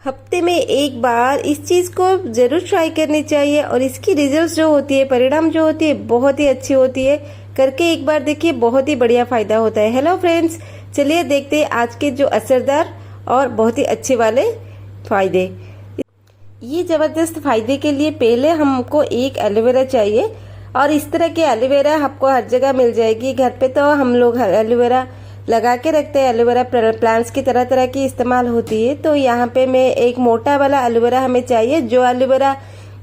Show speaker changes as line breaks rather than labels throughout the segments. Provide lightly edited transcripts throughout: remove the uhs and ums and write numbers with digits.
हफ्ते में एक बार इस चीज़ को ज़रूर ट्राई करनी चाहिए और इसकी रिजल्ट्स जो होती है, परिणाम जो होती है, बहुत ही अच्छी होती है। करके एक बार देखिए, बहुत ही बढ़िया फ़ायदा होता है। हेलो फ्रेंड्स, चलिए देखते हैं आज के जो असरदार और बहुत ही अच्छे वाले फ़ायदे। ये ज़बरदस्त फ़ायदे के लिए पहले हमको एक एलोवेरा चाहिए और इस तरह की एलोवेरा आपको हर जगह मिल जाएगी। घर पे तो हम लोग एलोवेरा लगा के रखते हैं। एलोवेरा प्लांट्स की तरह तरह की इस्तेमाल होती है। तो यहाँ पे मैं एक मोटा वाला एलोवेरा हमें चाहिए। जो एलोवेरा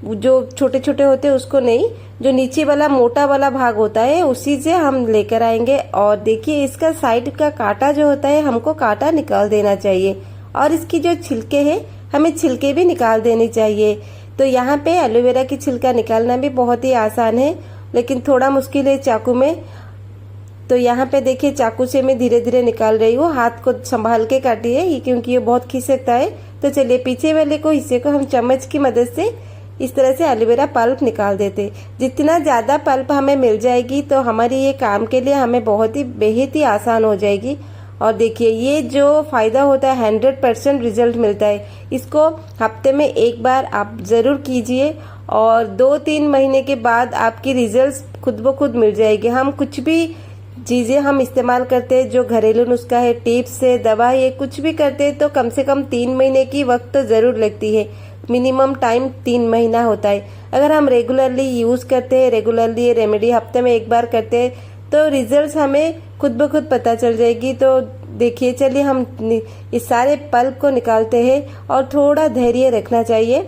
जो छोटे छोटे होते हैं उसको नहीं, जो नीचे वाला मोटा वाला भाग होता है उसी से हम लेकर आएंगे। और देखिए, इसका साइड का कांटा जो होता है हमको कांटा निकाल देना चाहिए और इसकी जो छिलके हैं हमें छिलके भी निकाल देनी चाहिए। तो यहाँ पे एलोवेरा की छिलका निकालना भी बहुत ही आसान है, लेकिन थोड़ा मुश्किल है चाकू में। तो यहाँ पे देखिए, चाकू से मैं धीरे धीरे निकाल रही हूँ। हाथ को संभाल के काटिए क्योंकि ये बहुत खिसकता है। तो चलिए, पीछे वाले को हिस्से को हम चम्मच की मदद से इस तरह से एलोवेरा पल्प निकाल देते। जितना ज़्यादा पल्प हमें मिल जाएगी तो हमारी ये काम के लिए हमें बहुत ही बेहद ही आसान हो जाएगी। और देखिए, ये जो फ़ायदा होता है 100% रिजल्ट मिलता है। इसको हफ्ते में एक बार आप ज़रूर कीजिए और 2-3 महीने के बाद आपकी रिजल्ट्स खुद ब खुद मिल जाएगी। हम कुछ भी चीज़ें हम इस्तेमाल करते हैं, जो घरेलू नुस्खा है, टिप्स से दवा ये कुछ भी करते हैं तो कम से कम 3 महीने की वक्त तो ज़रूर लगती है। मिनिमम टाइम 3 महीना होता है। अगर हम रेगुलरली यूज़ करते हैं, रेगुलरली ये रेमेडी हफ्ते में एक बार करते हैं तो रिजल्ट्स हमें खुद ब खुद पता चल जाएगी। तो देखिए, चलिए हम इस सारे पल्प को निकालते हैं और थोड़ा धैर्य रखना चाहिए।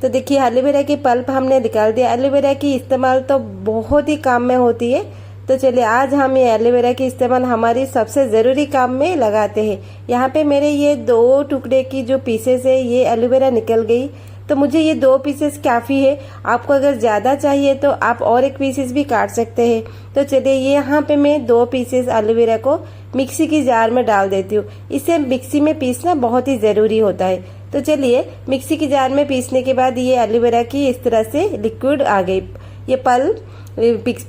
तो देखिए, एलोवेरा की पल्प हमने निकाल दिया। एलोवेरा की इस्तेमाल तो बहुत ही काम में होती है। तो चलिए, आज हम ये एलोवेरा की इस्तेमाल हमारी सबसे ज़रूरी काम में लगाते हैं। यहाँ पे मेरे ये 2 टुकड़े की जो पीसेस है ये एलोवेरा निकल गई। तो मुझे ये 2 पीसेस काफ़ी है। आपको अगर ज़्यादा चाहिए तो आप और एक पीसेस भी काट सकते हैं। तो चलिए, ये यहाँ पे मैं 2 पीसेस एलोवेरा को मिक्सी की जार में डाल देती हूँ। इसे मिक्सी में पीसना बहुत ही ज़रूरी होता है। तो चलिए, मिक्सी की जार में पीसने के बाद ये एलोवेरा की इस तरह से लिक्विड आ गई। ये पल्प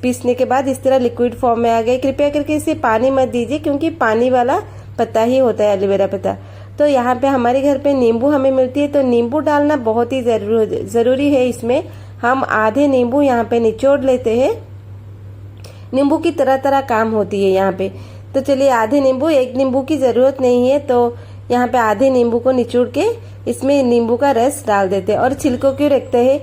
पीसने के बाद इस तरह लिक्विड फॉर्म में आ गई। कृपया करके इसे पानी मत दीजिए क्योंकि पानी वाला पत्ता ही होता है एलोवेरा पत्ता। तो यहाँ पे हमारे घर पे नींबू हमें मिलती है, तो नींबू डालना बहुत ही ज़रूरी है। इसमें हम आधे नींबू यहाँ पे निचोड़ लेते हैं। नींबू की तरह तरह काम होती है यहाँ पे। तो चलिए, आधे नींबू, एक नींबू की ज़रूरत नहीं है। तो यहाँ पे आधे नींबू को निचोड़ के इसमें नींबू का रस डाल देते हैं और छिलकों क्यों रखते हैं,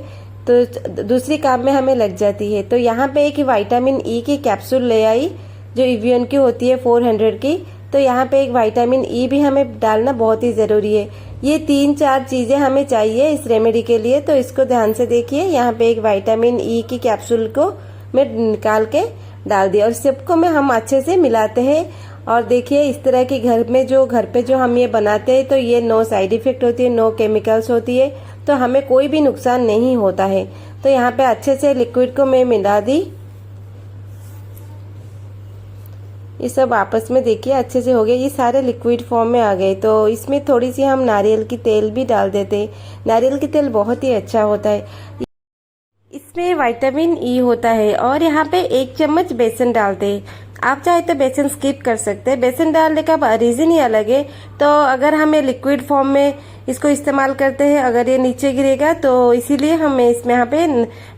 तो दूसरी काम में हमें लग जाती है। तो यहाँ पे एक विटामिन ई की कैप्सूल ले आई जो एवियन की होती है 400 की। तो यहाँ पे एक विटामिन ई भी हमें डालना बहुत ही ज़रूरी है। ये 3-4 चीज़ें हमें चाहिए इस रेमेडी के लिए। तो इसको ध्यान से देखिए, यहाँ पे एक विटामिन ई की कैप्सूल को मैं निकाल के डाल दिया और सबको में हम अच्छे से मिलाते हैं। और देखिए, इस तरह की घर पे जो हम ये बनाते हैं तो ये नो साइड इफेक्ट होती है, नो केमिकल्स होती है, तो हमें कोई भी नुकसान नहीं होता है। तो यहाँ पे अच्छे से लिक्विड को मैं मिला दी। ये सब आपस में देखिए अच्छे से हो गए। ये सारे लिक्विड फॉर्म में आ गए। तो इसमें थोड़ी सी हम नारियल की तेल भी डाल देते हैं। नारियल की तेल बहुत ही अच्छा होता है, इसमें विटामिन ई होता है। और यहाँ पे 1 चम्मच बेसन डालते हैं। आप चाहे तो बेसन स्किप कर सकते हैं। बेसन डालने का रीज़न ही अलग है। तो अगर हमें लिक्विड फॉर्म में इसको इस्तेमाल करते हैं, अगर ये नीचे गिरेगा तो इसीलिए हमें इसमें यहाँ पे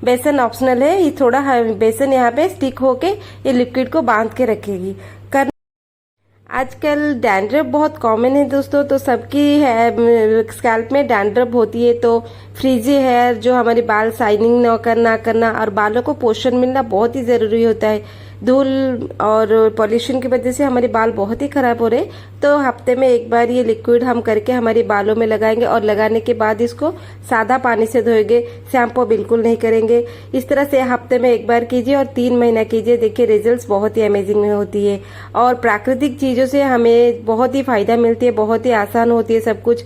बेसन ऑप्शनल है। ये थोड़ा बेसन यहाँ पे स्टिक होके ये लिक्विड को बांध के रखेगी। आजकल डैंड्रफ बहुत कॉमन है दोस्तों। तो सबकी स्कैल्प में डैंड्रफ होती है। तो फ्रीजी हेयर, जो हमारे बाल शाइनिंग ना करना और बालों को पोषण मिलना बहुत ही ज़रूरी होता है। धूल और पॉल्यूशन की वजह से हमारे बाल बहुत ही खराब हो रहे। तो हफ्ते में एक बार ये लिक्विड हम करके हमारे बालों में लगाएंगे और लगाने के बाद इसको सादा पानी से धोएंगे, शैम्पू बिल्कुल नहीं करेंगे। इस तरह से हफ्ते में एक बार कीजिए और 3 महीना कीजिए। देखिए, रिजल्ट्स बहुत ही अमेजिंग होती है और प्राकृतिक चीज़ों से हमें बहुत ही फायदा मिलती है, बहुत ही आसान होती है सब कुछ।